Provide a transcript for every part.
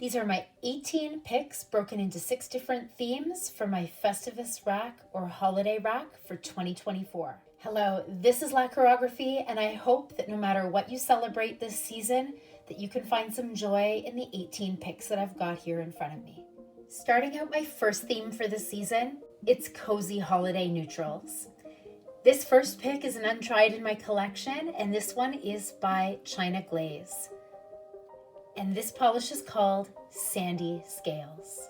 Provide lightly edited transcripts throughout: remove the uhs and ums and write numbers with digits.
These are my 18 picks broken into 6 different themes for my Festivus rack or holiday rack for 2024. Hello, this is Lacquerography, and I hope that no matter what you celebrate this season, that you can find some joy in the 18 picks that I've got here in front of me. Starting out my first theme for this season, it's cozy holiday neutrals. This first pick is an untried in my collection, and this one is by China Glaze. And this polish is called Sandy Scales.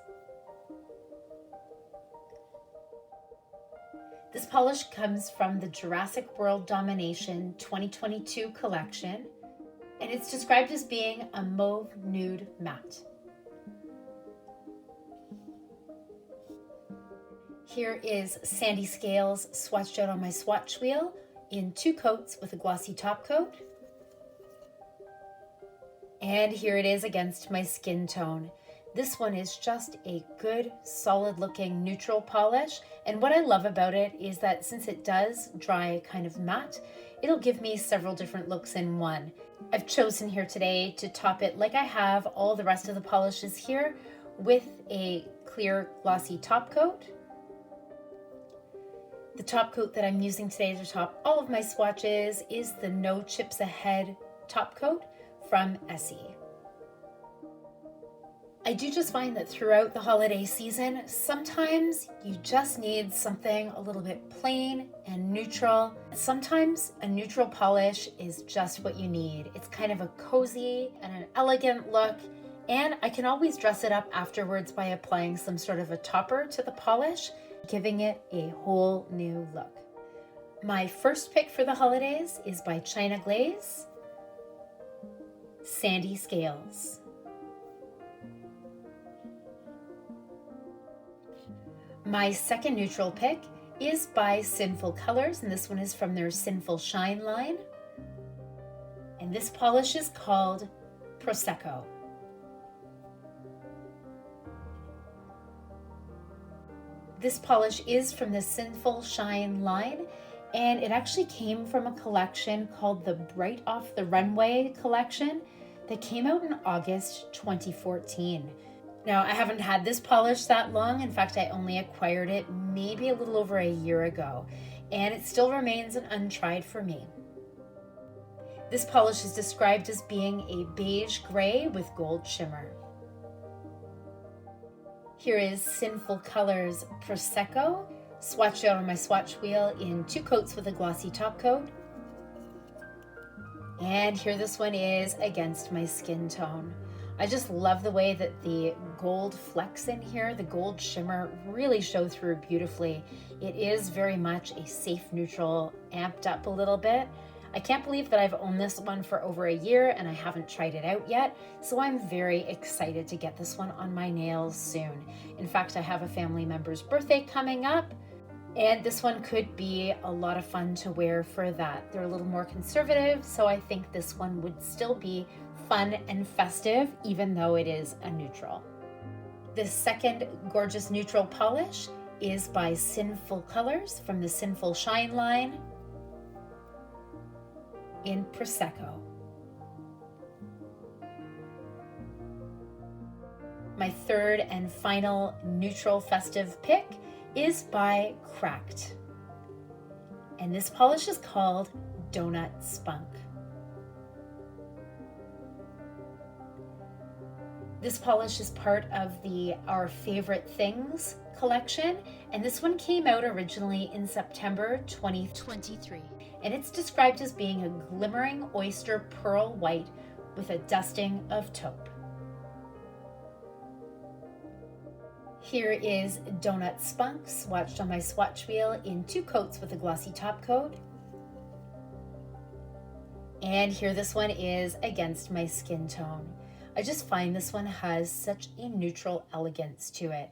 This polish comes from the Jurassic World Domination 2022 collection, and it's described as being a mauve nude matte. Here is Sandy Scales swatched out on my swatch wheel in 2 coats with a glossy top coat. And here it is against my skin tone. This one is just a good, solid looking neutral polish. And what I love about it is that since it does dry kind of matte, it'll give me several different looks in one. I've chosen here today to top it like I have all the rest of the polishes here with a clear glossy top coat. The top coat that I'm using today to top all of my swatches is the No Chips Ahead top coat from Essie. I do just find that throughout the holiday season, sometimes you just need something a little bit plain and neutral. Sometimes a neutral polish is just what you need. It's kind of a cozy and an elegant look, and I can always dress it up afterwards by applying some sort of a topper to the polish, giving it a whole new look. My first pick for the holidays is by China Glaze, Sandy Scales. My second neutral pick is by Sinful Colors, and this one is from their Sinful Shine line. And this polish is called Prosecco. This polish is from the Sinful Shine line, and it actually came from a collection called the Bright Off the Runway collection that came out in August 2014. Now, I haven't had this polish that long. In fact, I only acquired it maybe a little over a year ago, and it still remains an untried for me. This polish is described as being a beige gray with gold shimmer. Here is Sinful Colors Prosecco, swatched out on my swatch wheel in 2 coats with a glossy top coat. And here this one is against my skin tone. I just love the way that the gold flecks in here, the gold shimmer really show through beautifully. It is very much a safe neutral, amped up a little bit. I can't believe that I've owned this one for over a year and I haven't tried it out yet, so I'm very excited to get this one on my nails soon. In fact, I have a family member's birthday coming up, and this one could be a lot of fun to wear for that. They're a little more conservative, so I think this one would still be fun and festive, even though it is a neutral. This second gorgeous neutral polish is by Sinful Colors from the Sinful Shine line in Prosecco. My third and final neutral festive pick is by Cracked, and this polish is called Donut Spunk. This polish is part of the Our Favorite Things collection, and this one came out originally in September 2023, and it's described as being a glimmering oyster pearl white with a dusting of taupe. Here is Donut Spunk, swatched on my swatch wheel in 2 coats with a glossy top coat. And here this one is against my skin tone. I just find this one has such a neutral elegance to it.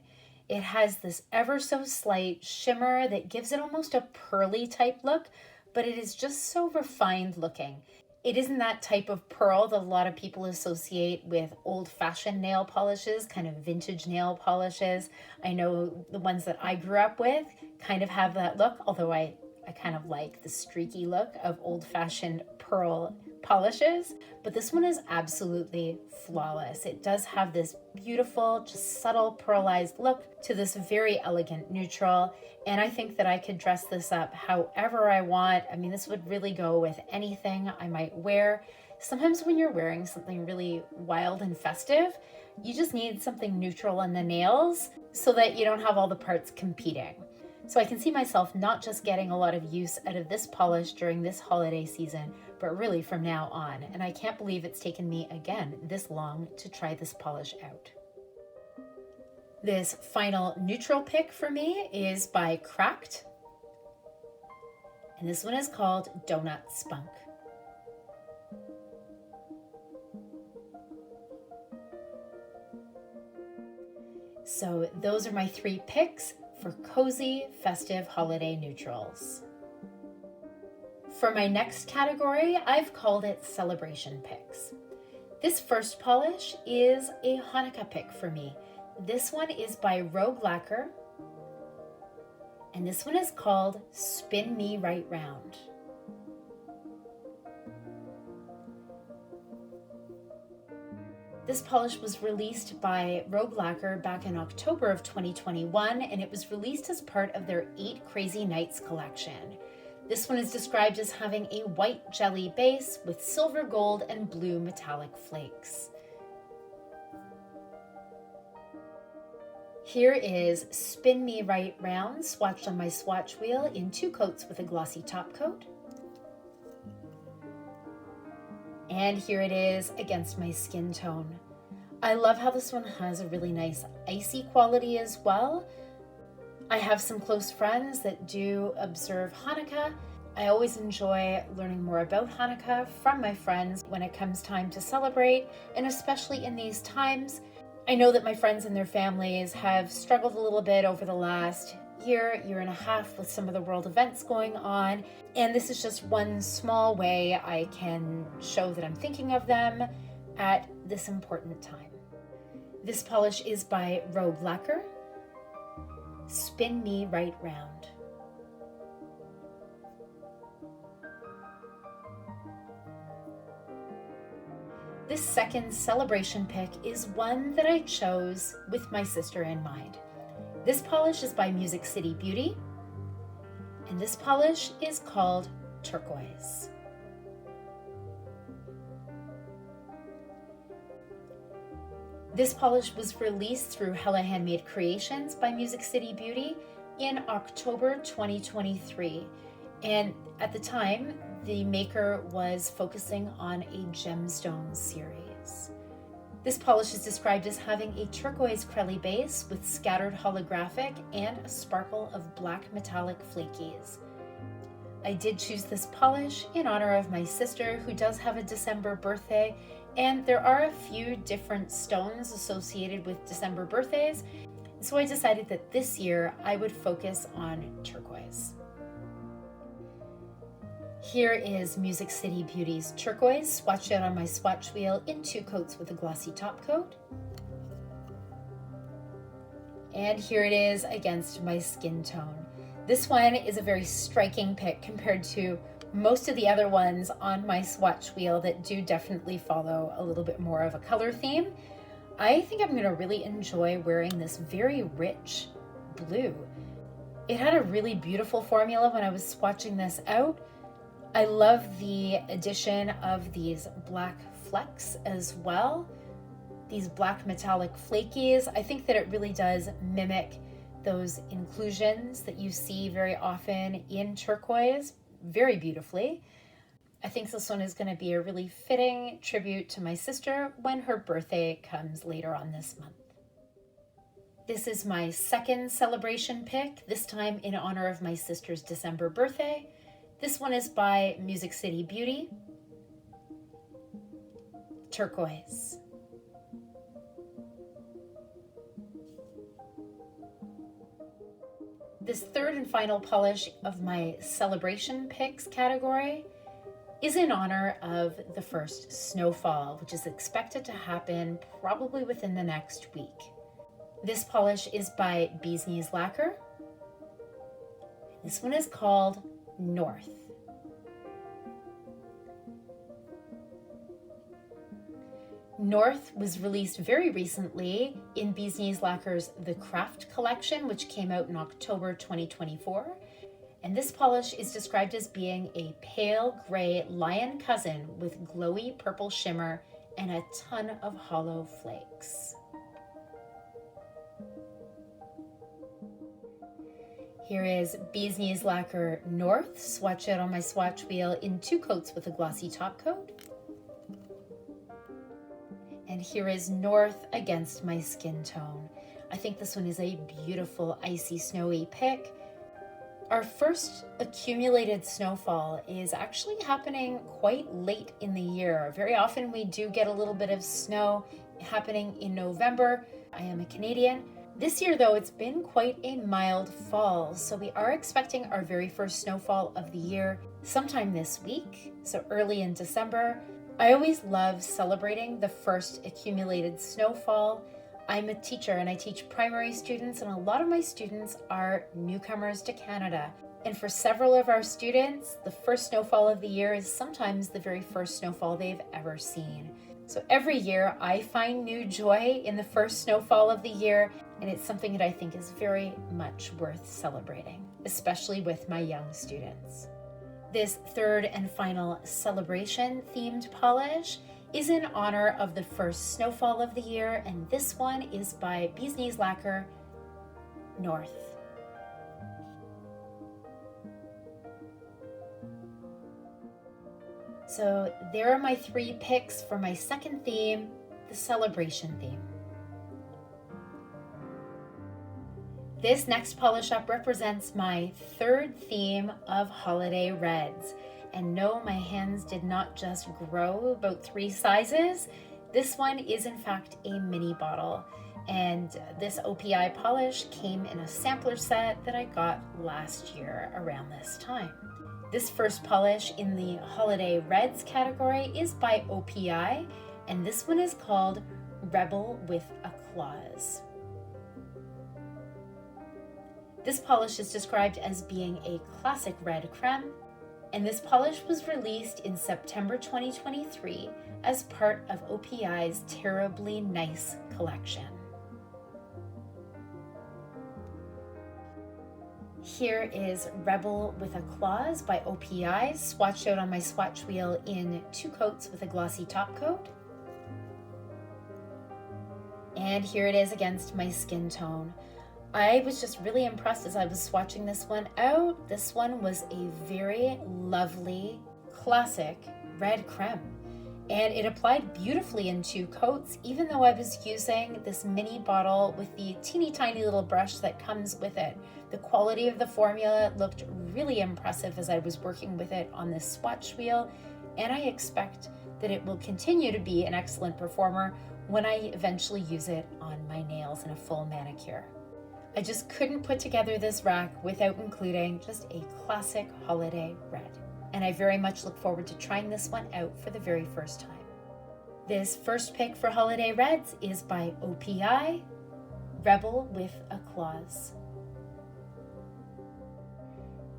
It has this ever so slight shimmer that gives it almost a pearly type look, but it is just so refined looking. It isn't that type of pearl that a lot of people associate with old-fashioned nail polishes, kind of vintage nail polishes. I know the ones that I grew up with kind of have that look, although I kind of like the streaky look of old-fashioned pearl polishes, but this one is absolutely flawless. It does have this beautiful, just subtle pearlized look to this very elegant neutral. And I think that I could dress this up however I want. I mean, this would really go with anything I might wear. Sometimes when you're wearing something really wild and festive, you just need something neutral on the nails so that you don't have all the parts competing. So I can see myself not just getting a lot of use out of this polish during this holiday season, but really from now on. And I can't believe it's taken me, again, this long to try this polish out. This final neutral pick for me is by Cracked. And this one is called Donut Spunk. So those are my 3 picks for cozy, festive holiday neutrals. For my next category, I've called it celebration picks. This first polish is a Hanukkah pick for me. This one is by Rogue Lacquer, and this one is called Spin Me Right Round. This polish was released by Rogue Lacquer back in October of 2021, and it was released as part of their 8 Crazy Nights collection. This one is described as having a white jelly base with silver, gold, and blue metallic flakes. Here is Spin Me Right Round, swatched on my swatch wheel in 2 coats with a glossy top coat. And here it is against my skin tone. I love how this one has a really nice icy quality as well. I have some close friends that do observe Hanukkah. I always enjoy learning more about Hanukkah from my friends when it comes time to celebrate, and especially in these times. I know that my friends and their families have struggled a little bit over the last year and a half with some of the world events going on. And this is just one small way I can show that I'm thinking of them at this important time. This polish is by Rogue Lacquer, Spin Me Right Round. This second celebration pick is one that I chose with my sister in mind. This polish is by Music City Beauty, and this polish is called Turquoise. This polish was released through Hella Handmade Creations by Music City Beauty in October 2023. And at the time, the maker was focusing on a gemstone series. This polish is described as having a turquoise crelly base with scattered holographic and a sparkle of black metallic flakies. I did choose this polish in honor of my sister, who does have a December birthday, and there are a few different stones associated with December birthdays, so I decided that this year I would focus on turquoise. Here is Music City Beauty's Turquoise, swatched out on my swatch wheel in 2 coats with a glossy top coat. And here it is against my skin tone. This one is a very striking pick compared to most of the other ones on my swatch wheel that do definitely follow a little bit more of a color theme. I think I'm gonna really enjoy wearing this very rich blue. It had a really beautiful formula when I was swatching this out. I love the addition of these black flecks as well. These black metallic flakies. I think that it really does mimic those inclusions that you see very often in turquoise very beautifully. I think this one is going to be a really fitting tribute to my sister when her birthday comes later on this month. This is my second celebration pick, this time in honor of my sister's December birthday. This one is by Music City Beauty, Turquoise. This third and final polish of my celebration picks category is in honor of the first snowfall, which is expected to happen probably within the next week. This polish is by Bee's Knees Lacquer. This one is called North. North was released very recently in Bees Knees Lacquer's The Craft collection, which came out in October 2024. And this polish is described as being a pale gray lion cousin with glowy purple shimmer and a ton of hollow flakes. Here is Bees Knees Lacquer North, swatched out on my swatch wheel in 2 coats with a glossy top coat. And here is North against my skin tone. I think this one is a beautiful icy snowy pick. Our first accumulated snowfall is actually happening quite late in the year. Very often we do get a little bit of snow happening in November. I am a Canadian. This year though, it's been quite a mild fall, so we are expecting our very first snowfall of the year sometime this week, so early in December. I always love celebrating the first accumulated snowfall. I'm a teacher and I teach primary students, and a lot of my students are newcomers to Canada. And for several of our students, the first snowfall of the year is sometimes the very first snowfall they've ever seen. So every year I find new joy in the first snowfall of the year, and it's something that I think is very much worth celebrating, especially with my young students. This third and final celebration themed polish is in honor of the first snowfall of the year, and this one is by Bees Knees Lacquer North. So there are my 3 picks for my second theme, the celebration theme. This next polish up represents my 3rd theme of holiday reds. And no, my hands did not just grow about 3 sizes. This one is in fact a mini bottle. And this OPI polish came in a sampler set that I got last year around this time. This first polish in the holiday reds category is by OPI, and this one is called Rebel with a Clause. This polish is described as being a classic red creme, and this polish was released in September 2023 as part of OPI's Terribly Nice collection. Here is Rebel with a Clause by OPI, swatched out on my swatch wheel in 2 coats with a glossy top coat. And here it is against my skin tone. I was just really impressed as I was swatching this one out. This one was a very lovely, classic red creme. And it applied beautifully in 2 coats, even though I was using this mini bottle with the teeny tiny little brush that comes with it. The quality of the formula looked really impressive as I was working with it on this swatch wheel, and I expect that it will continue to be an excellent performer when I eventually use it on my nails in a full manicure. I just couldn't put together this rack without including just a classic holiday red. And I very much look forward to trying this one out for the very first time. This first pick for holiday reds is by OPI, Rebel with a Clause.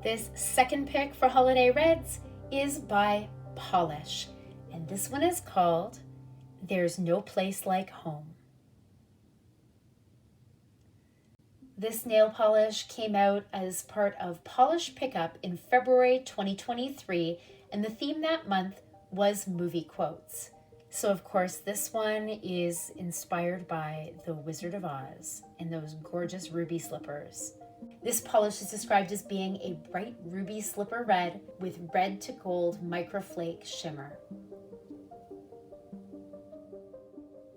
This second pick for holiday reds is by Polish, and this one is called There's No Place Like Home. This nail polish came out as part of Polish Pickup in February 2023, and the theme that month was movie quotes. So of course this one is inspired by The Wizard of Oz and those gorgeous ruby slippers. This polish is described as being a bright ruby slipper red with red to gold microflake shimmer.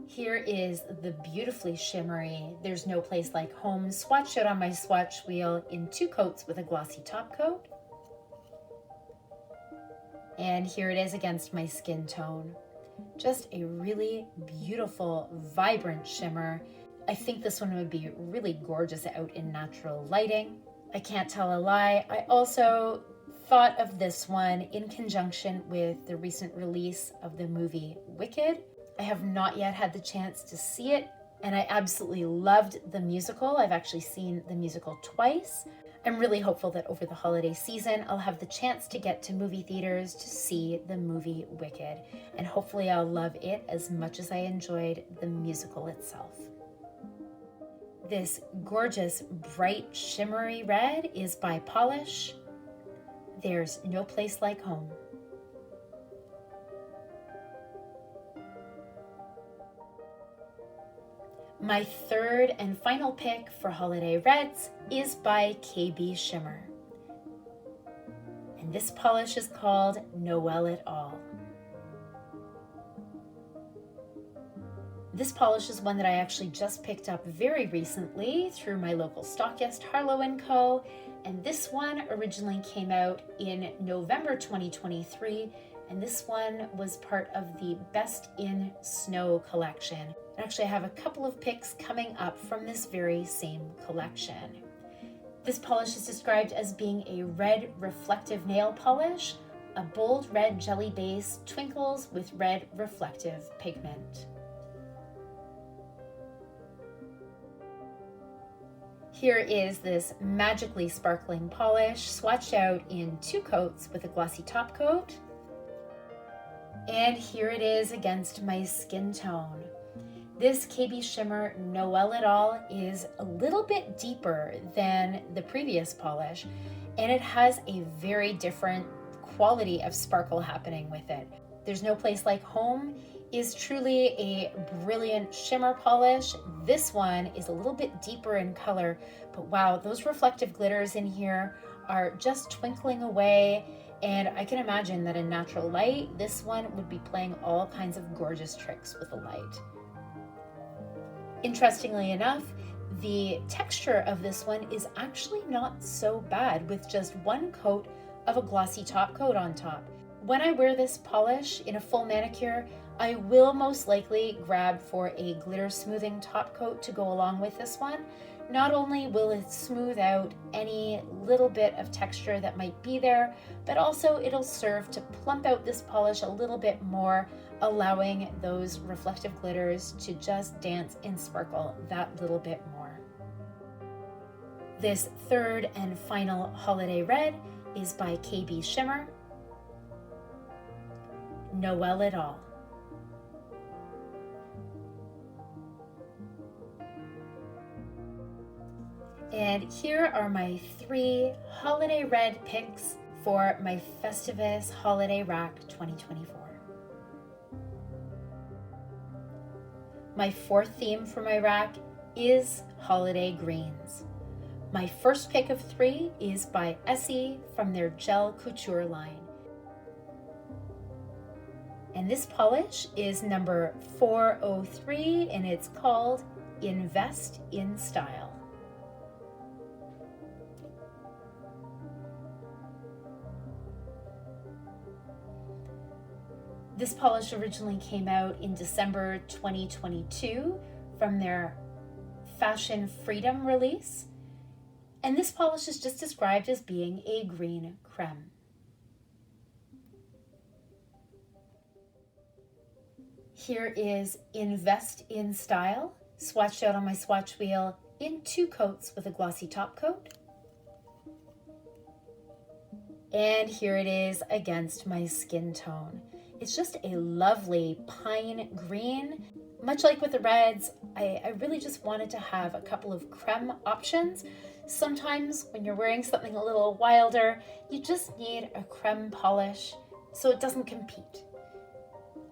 Here is the beautifully shimmery There's No Place Like Home, swatched out on my swatch wheel in 2 coats with a glossy top coat. And here it is against my skin tone. Just a really beautiful, vibrant shimmer. I think this one would be really gorgeous out in natural lighting. I can't tell a lie. I also thought of this one in conjunction with the recent release of the movie Wicked. I have not yet had the chance to see it, and I absolutely loved the musical. I've actually seen the musical twice. I'm really hopeful that over the holiday season, I'll have the chance to get to movie theaters to see the movie Wicked, and hopefully I'll love it as much as I enjoyed the musical itself. This gorgeous, bright, shimmery red is by Polish. There's No Place Like Home. My third and final pick for holiday reds is by KB Shimmer. And this polish is called Noel It All. This polish is one that I actually just picked up very recently through my local stockist, Harlow & Co. And this one originally came out in November 2023. And this one was part of the Best in Snow collection. Actually, I have a couple of picks coming up from this very same collection. This polish is described as being a red reflective nail polish. A bold red jelly base twinkles with red reflective pigment. Here is this magically sparkling polish swatched out in 2 coats with a glossy top coat. And here it is against my skin tone. This KB Shimmer Noel It All is a little bit deeper than the previous polish, and it has a very different quality of sparkle happening with it. There's No Place Like Home is truly a brilliant shimmer polish. This one is a little bit deeper in color, but wow, those reflective glitters in here are just twinkling away. And I can imagine that in natural light, this one would be playing all kinds of gorgeous tricks with the light. Interestingly enough, the texture of this one is actually not so bad with just 1 coat of a glossy top coat on top. When I wear this polish in a full manicure, I will most likely grab for a glitter smoothing top coat to go along with this one. Not only will it smooth out any little bit of texture that might be there, but also it'll serve to plump out this polish a little bit more, allowing those reflective glitters to just dance and sparkle that little bit more. This third and final holiday red is by KB Shimmer, Noel It All. And here are my 3 holiday red picks for my Festivus Holiday Rack 2024. My 4th theme for my rack is holiday greens. My first pick of 3 is by Essie from their Gel Couture line. And this polish is number 403 and it's called Invest in Style. This polish originally came out in December 2022 from their Fashion Freedom release. And this polish is just described as being a green creme. Here is Invest in Style, swatched out on my swatch wheel in 2 coats with a glossy top coat. And here it is against my skin tone. It's just a lovely pine green. Much like with the reds, I really just wanted to have a couple of creme options. Sometimes when you're wearing something a little wilder, you just need a creme polish so it doesn't compete.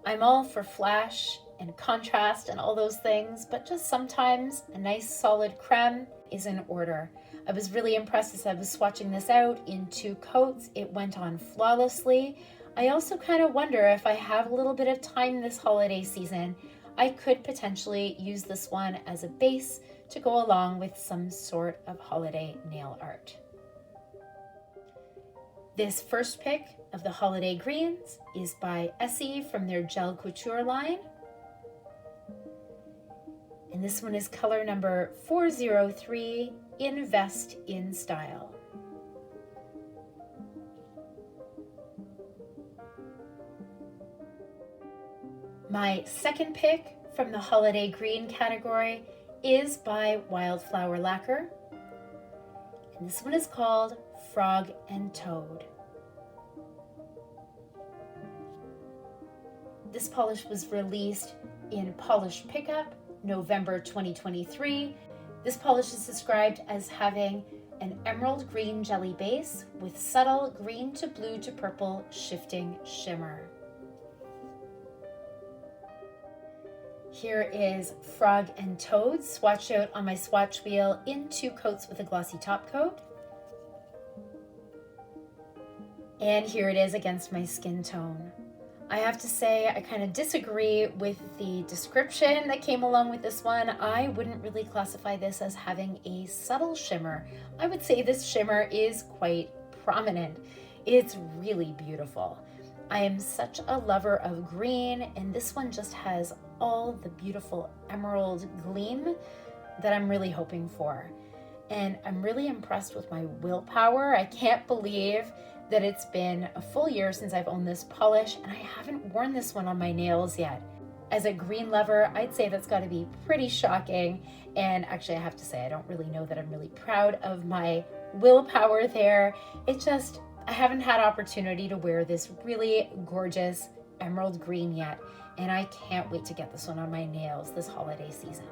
I'm all for flash and contrast and all those things, but just sometimes a nice solid creme is in order. I was really impressed as I was swatching this out in 2 coats. It went on flawlessly. I also kind of wonder if I have a little bit of time this holiday season, I could potentially use this one as a base to go along with some sort of holiday nail art. This first pick of the holiday greens is by Essie from their Gel Couture line. And this one is color number 403, Invest in Style. My second pick from the holiday green category is by Wildflower Lacquer. This one is called Frog and Toad. This polish was released in Polish Pickup, November 2023. This polish is described as having an emerald green jelly base with subtle green to blue to purple shifting shimmer. Here is Frog and Toad swatched out on my swatch wheel in 2 coats with a glossy top coat. And here it is against my skin tone. I have to say, I kind of disagree with the description that came along with this one. I wouldn't really classify this as having a subtle shimmer. I would say this shimmer is quite prominent. It's really beautiful. I am such a lover of green, and this one just has all the beautiful emerald gleam that I'm really hoping for. And I'm really impressed with my willpower. I can't believe that it's been a full year since I've owned this polish, and I haven't worn this one on my nails yet. As a green lover, I'd say that's got to be pretty shocking. And actually, I have to say, I don't really know that I'm really proud of my willpower there. I haven't had opportunity to wear this really gorgeous emerald green yet, and I can't wait to get this one on my nails this holiday season.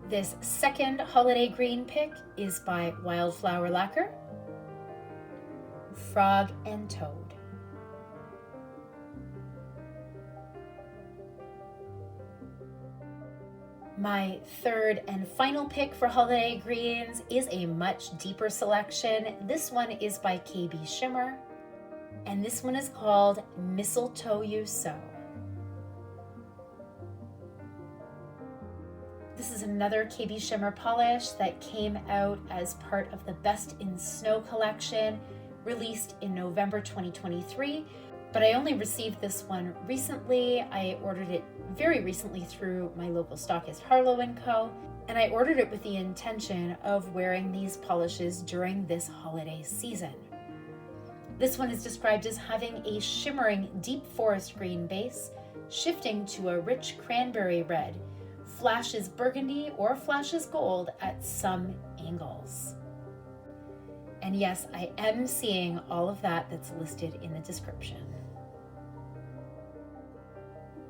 This second holiday green pick is by Wildflower Lacquer, Frog and Toad. My third and final pick for holiday greens is a much deeper selection. This one is by KB Shimmer, and this one is called Mistletoe You So. This is another KB Shimmer polish that came out as part of the Best in Snow collection, released in November 2023, but I only received this one recently. I ordered it very recently through my local stockist Harlow & Co., and I ordered it with the intention of wearing these polishes during this holiday season. This one is described as having a shimmering deep forest green base, shifting to a rich cranberry red, flashes burgundy or flashes gold at some angles. And yes, I am seeing all of that that's listed in the description.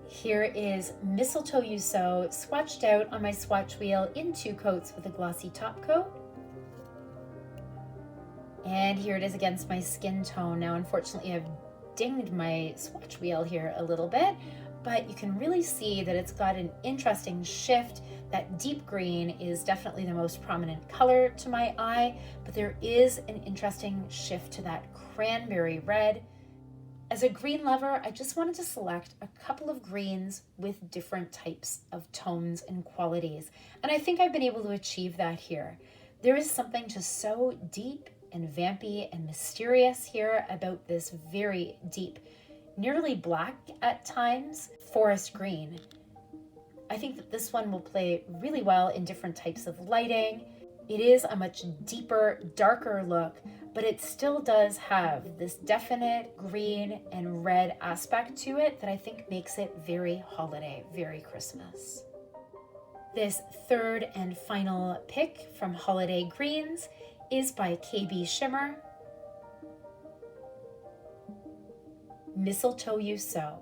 Here is Mistletoe You So, swatched out on my swatch wheel in 2 coats with a glossy top coat. And here it is against my skin tone. Now, unfortunately, I've dinged my swatch wheel here a little bit, but you can really see that it's got an interesting shift. That deep green is definitely the most prominent color to my eye, but there is an interesting shift to that cranberry red. As a green lover, I just wanted to select a couple of greens with different types of tones and qualities, and I think I've been able to achieve that here. There is something just so deep and vampy and mysterious here about this very deep, nearly black at times, forest green. I think that this one will play really well in different types of lighting. It is a much deeper, darker look, but it still does have this definite green and red aspect to it that I think makes it very holiday, very Christmas. This third and final pick from Holiday Greens is by KB Shimmer, Mistletoe You So.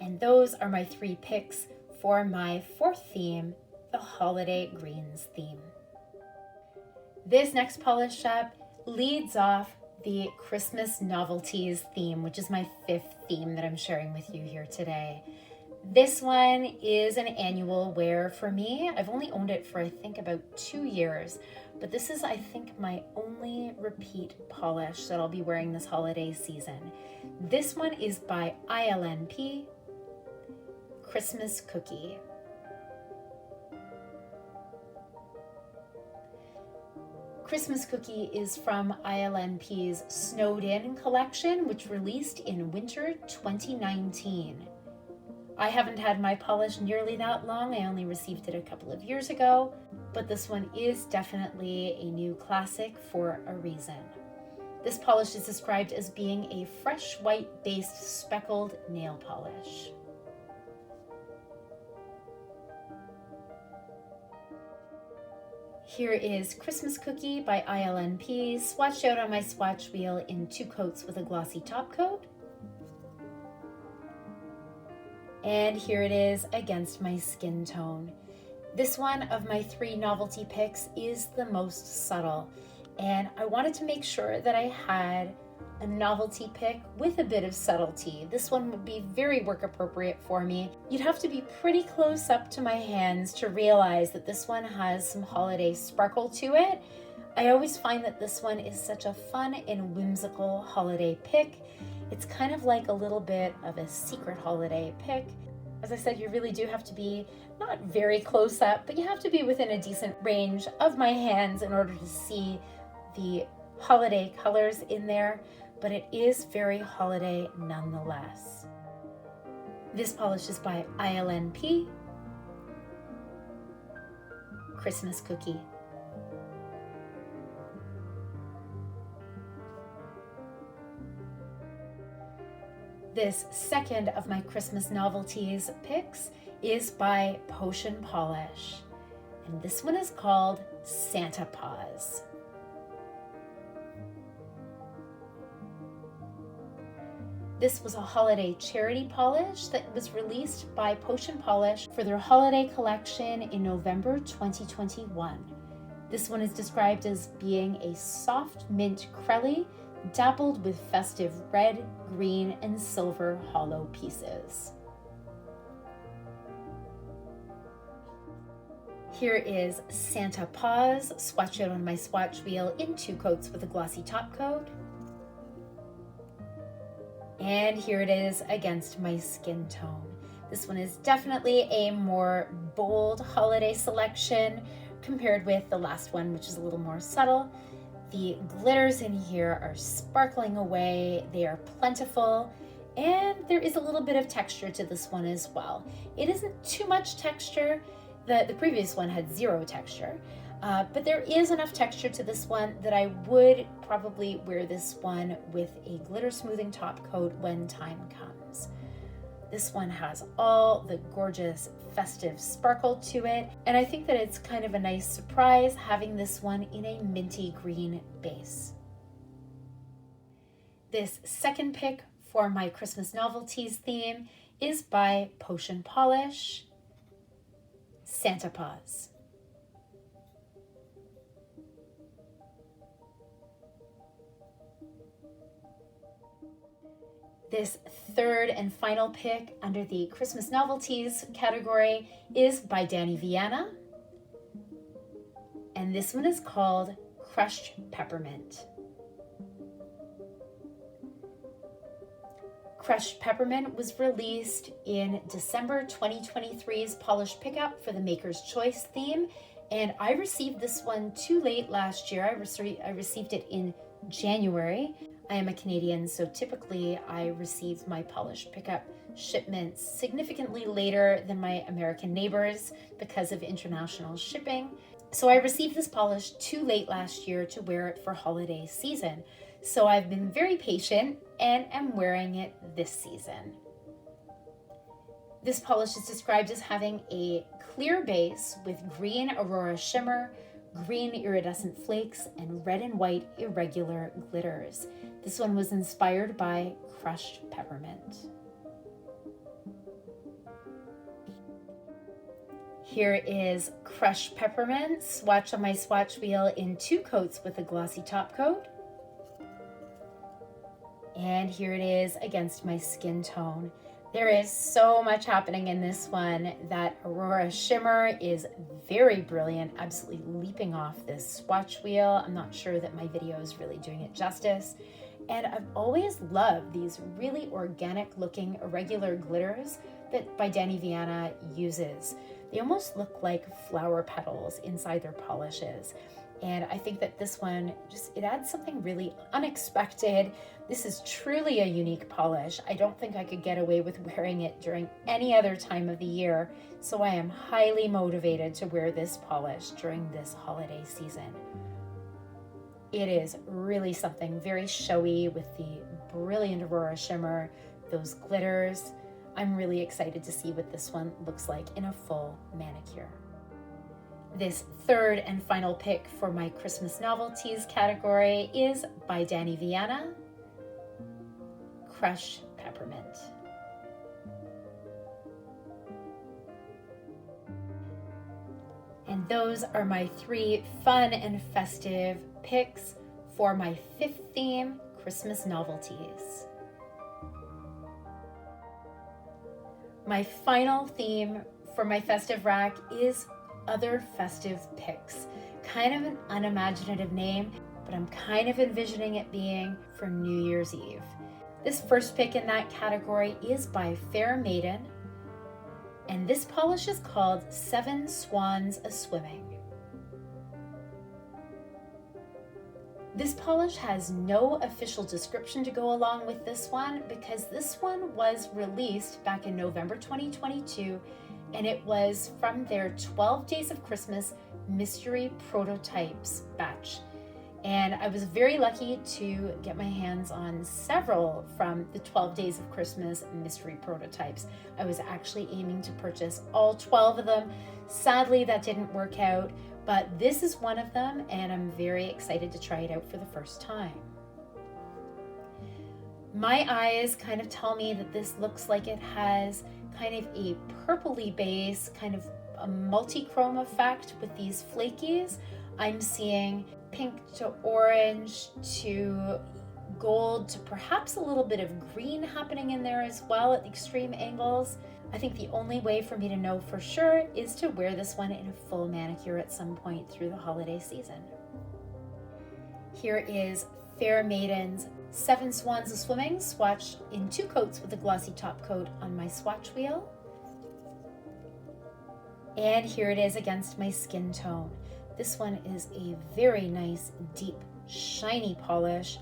And those are my 3 picks for my 4th theme, the Holiday Greens theme. This next polish up leads off the Christmas Novelties theme, which is my 5th theme that I'm sharing with you here today. This one is an annual wear for me. I've only owned it for I think about 2 years, but this is I think my only repeat polish that I'll be wearing this holiday season. This one is by ILNP, Christmas Cookie. Christmas Cookie is from ILNP's Snowed In collection, which released in winter 2019. I haven't had my polish nearly that long. I only received it a couple of years ago, but this one is definitely a new classic for a reason. This polish is described as being a fresh white based speckled nail polish. Here is Christmas Cookie by ILNP, swatched out on my swatch wheel in 2 coats with a glossy top coat. And here it is against my skin tone. This one of my 3 novelty picks is the most subtle, and I wanted to make sure that I had a novelty pick with a bit of subtlety. This one would be very work appropriate for me. You'd have to be pretty close up to my hands to realize that this one has some holiday sparkle to it. I always find that this one is such a fun and whimsical holiday pick. It's kind of like a little bit of a secret holiday pick. As I said, you really do have to be not very close up, but you have to be within a decent range of my hands in order to see the holiday colors in there, but it is very holiday nonetheless. This polish is by ILNP, Christmas Cookie. This second of my Christmas novelties picks is by Potion Polish, and this one is called Santa Paws. This was a holiday charity polish that was released by Potion Polish for their holiday collection in November 2021. This one is described as being a soft mint crelly dappled with festive red, green, and silver hollow pieces. Here is Santa Paws, swatched out on my swatch wheel in 2 coats with a glossy top coat. And here it is against my skin tone. This one is definitely a more bold holiday selection compared with the last one, which is a little more subtle. The glitters in here are sparkling away, they are plentiful, and there is a little bit of texture to this one as well. It isn't too much texture. The previous one had 0 texture, but there is enough texture to this one that I would probably wear this one with a glitter smoothing top coat when time comes. This one has all the gorgeous festive sparkle to it, and I think that it's kind of a nice surprise having this one in a minty green base. This second pick for my Christmas novelties theme is by Potion Polish, Santa Paws. This third and final pick under the Christmas novelties category is by Danny Vienna, and this one is called Crushed Peppermint. Crushed Peppermint was released in December 2023's Polish Pickup for the Maker's Choice theme, and I received this one too late last year. I received it in January. I am a Canadian, so typically I receive my Polish Pickup shipments significantly later than my American neighbors because of international shipping. So I received this polish too late last year to wear it for holiday season. So I've been very patient and am wearing it this season. This polish is described as having a clear base with green Aurora shimmer, green iridescent flakes, and red and white irregular glitters. This one was inspired by crushed peppermint. Here is Crushed Peppermint, swatched on my swatch wheel in 2 coats with a glossy top coat. And here it is against my skin tone. There is so much happening in this one. That Aurora shimmer is very brilliant, absolutely leaping off this swatch wheel. I'm not sure that my video is really doing it justice. And I've always loved these really organic looking irregular glitters that by Danny Vienna uses. They almost look like flower petals inside their polishes. And I think that this one it adds something really unexpected. This is truly a unique polish. I don't think I could get away with wearing it during any other time of the year. So I am highly motivated to wear this polish during this holiday season. It is really something very showy with the brilliant Aurora shimmer, those glitters. I'm really excited to see what this one looks like in a full manicure. This third and final pick for my Christmas Novelties category is by Danny Viana, Crushed Peppermint. And those are my 3 fun and festive picks for my 5th theme, Christmas Novelties. My final theme for my festive rack is Other Festive Picks. Kind of an unimaginative name, but I'm kind of envisioning it being for New Year's Eve. This first pick in that category is by Fair Maiden, and this polish is called Seven Swans A-Swimming. This polish has no official description to go along with this one because this one was released back in November 2022, and it was from their 12 Days of Christmas Mystery Prototypes batch. And I was very lucky to get my hands on several from the 12 Days of Christmas Mystery Prototypes. I was actually aiming to purchase all 12 of them. Sadly, that didn't work out, but this is one of them, and I'm very excited to try it out for the first time. My eyes kind of tell me that this looks like it has kind of a purpley base, kind of a multi-chrome effect with these flakies. I'm seeing pink to orange to gold to perhaps a little bit of green happening in there as well at the extreme angles. I think the only way for me to know for sure is to wear this one in a full manicure at some point through the holiday season. Here is Fair Maiden's Seven Swans A-Swimming, swatched in 2 coats with a glossy top coat on my swatch wheel. And here it is against my skin tone. This one is a very nice, deep, shiny polish.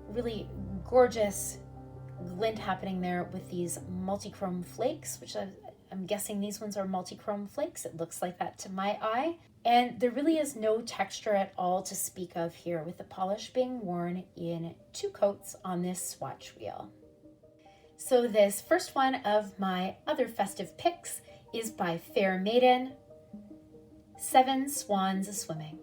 Really gorgeous glint happening there with these multi-chrome flakes, which I'm guessing these ones are multi-chrome flakes. It looks like that to my eye. And there really is no texture at all to speak of here, with the polish being worn in 2 coats on this swatch wheel. So this first one of my other festive picks is by Fair Maiden, Seven Swans A-Swimming.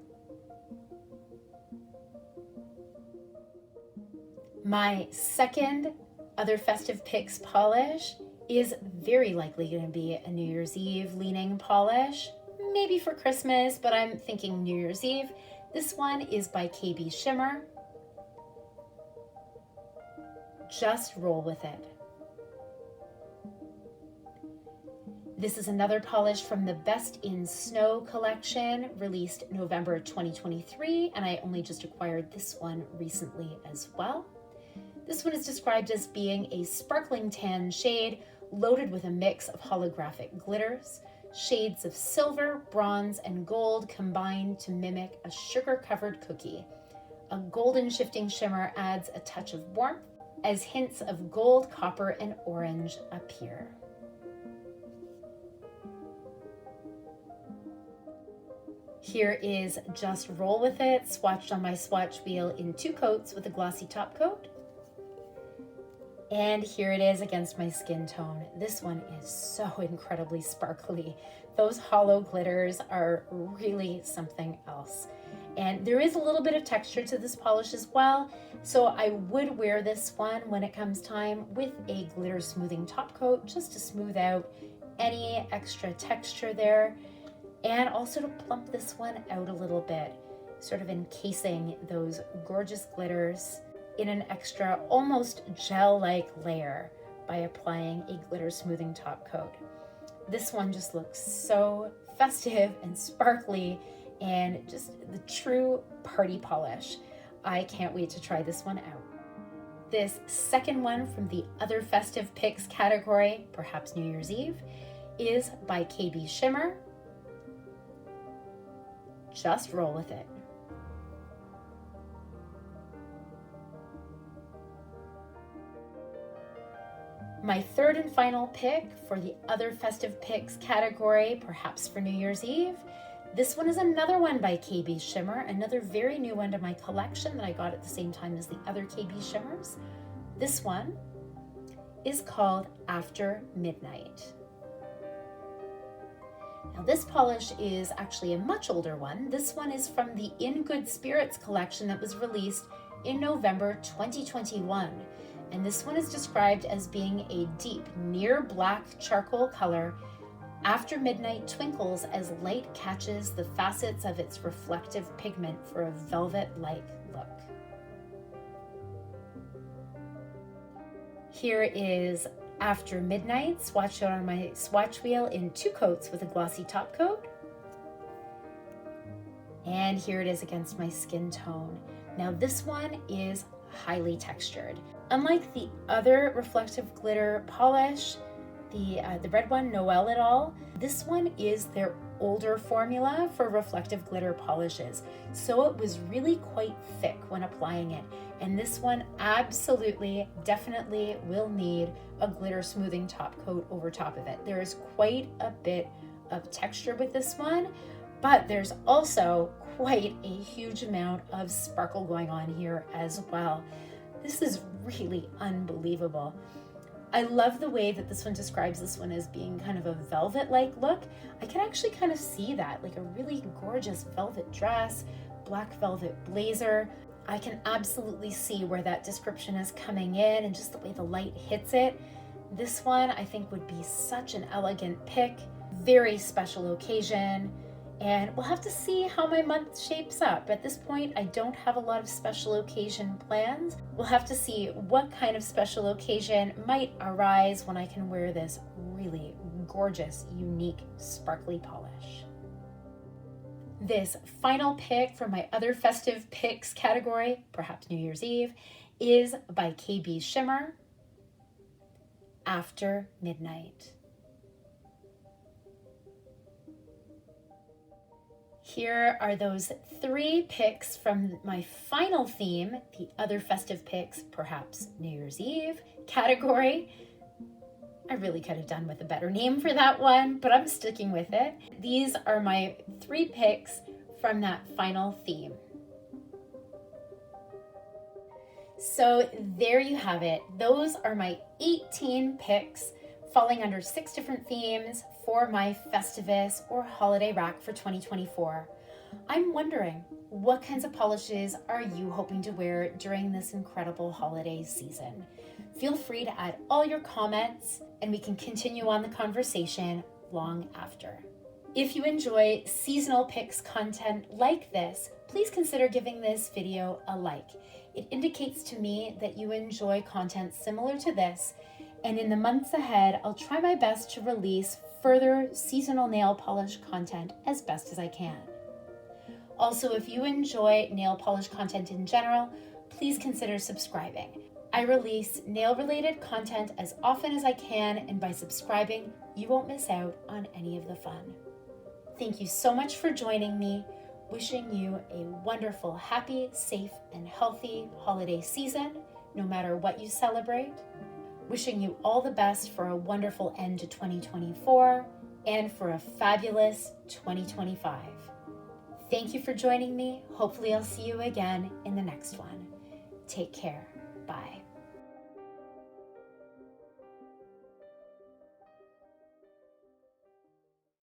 My second other festive picks polish is very likely going to be a New Year's Eve leaning polish, maybe for Christmas, but I'm thinking New Year's Eve. This one is by KB Shimmer. Just roll with it. This is another polish from the Best in Snow collection, released November 2023, and I only just acquired this one recently as well. This one is described as being a sparkling tan shade loaded with a mix of holographic glitters. Shades of silver, bronze, and gold combine to mimic a sugar-covered cookie. A golden shifting shimmer adds a touch of warmth as hints of gold, copper, and orange appear. Here is Just Roll With It, swatched on my swatch wheel in 2 coats with a glossy top coat. And here it is against my skin tone. This one is so incredibly sparkly. Those hollow glitters are really something else. And there is a little bit of texture to this polish as well, so I would wear this one when it comes time with a glitter smoothing top coat, just to smooth out any extra texture there, and also to plump this one out a little bit, sort of encasing those gorgeous glitters in an extra, almost gel-like layer by applying a glitter smoothing top coat. This one just looks so festive and sparkly and just the true party polish. I can't wait to try this one out. This second one from the other festive picks category, perhaps New Year's Eve, is by KB Shimmer. Just roll with it. My third and final pick for the other festive picks category, perhaps for New Year's Eve, This one is another one by KB Shimmer, another very new one to my collection that I got at the same time as the other KB Shimmers. This one is called After Midnight. Now this polish is actually a much older one. This one is from the In Good Spirits collection that was released in November 2021. And this one is described as being a deep, near black charcoal color. After midnight twinkles as light catches the facets of its reflective pigment for a velvet-like look. Here is After Midnight, swatched out on my swatch wheel in 2 coats with a glossy top coat. And here it is against my skin tone. Now this one is highly textured. Unlike the other reflective glitter polish, the red one, Noel et al., this one is their older formula for reflective glitter polishes. So it was really quite thick when applying it. And this one absolutely, definitely will need a glitter smoothing top coat over top of it. There is quite a bit of texture with this one, but there's also quite a huge amount of sparkle going on here as well. This is really unbelievable. I love the way that this one describes this one as being kind of a velvet-like look. I can actually kind of see that, like a really gorgeous velvet dress, black velvet blazer. I can absolutely see where that description is coming in and just the way the light hits it. This one I think would be such an elegant pick, very special occasion. And we'll have to see how my month shapes up. At this point, I don't have a lot of special occasion plans. We'll have to see what kind of special occasion might arise when I can wear this really gorgeous, unique, sparkly polish. This final pick from my other festive picks category, perhaps New Year's Eve, is by KB Shimmer, After Midnight. Here are those 3 picks from my final theme, the other festive picks, perhaps New Year's Eve category. I really could have done with a better name for that one, but I'm sticking with it. These are my 3 picks from that final theme. So there you have it. Those are my 18 picks falling under 6 different themes for my Festivus or holiday rack for 2024. I'm wondering, what kinds of polishes are you hoping to wear during this incredible holiday season? Feel free to add all your comments and we can continue on the conversation long after. If you enjoy seasonal picks content like this, please consider giving this video a like. It indicates to me that you enjoy content similar to this, and in the months ahead, I'll try my best to release further seasonal nail polish content as best as I can. Also, if you enjoy nail polish content in general, please consider subscribing. I release nail-related content as often as I can, and by subscribing, you won't miss out on any of the fun. Thank you so much for joining me. Wishing you a wonderful, happy, safe, and healthy holiday season, no matter what you celebrate. Wishing you all the best for a wonderful end to 2024 and for a fabulous 2025. Thank you for joining me. Hopefully I'll see you again in the next one. Take care. Bye.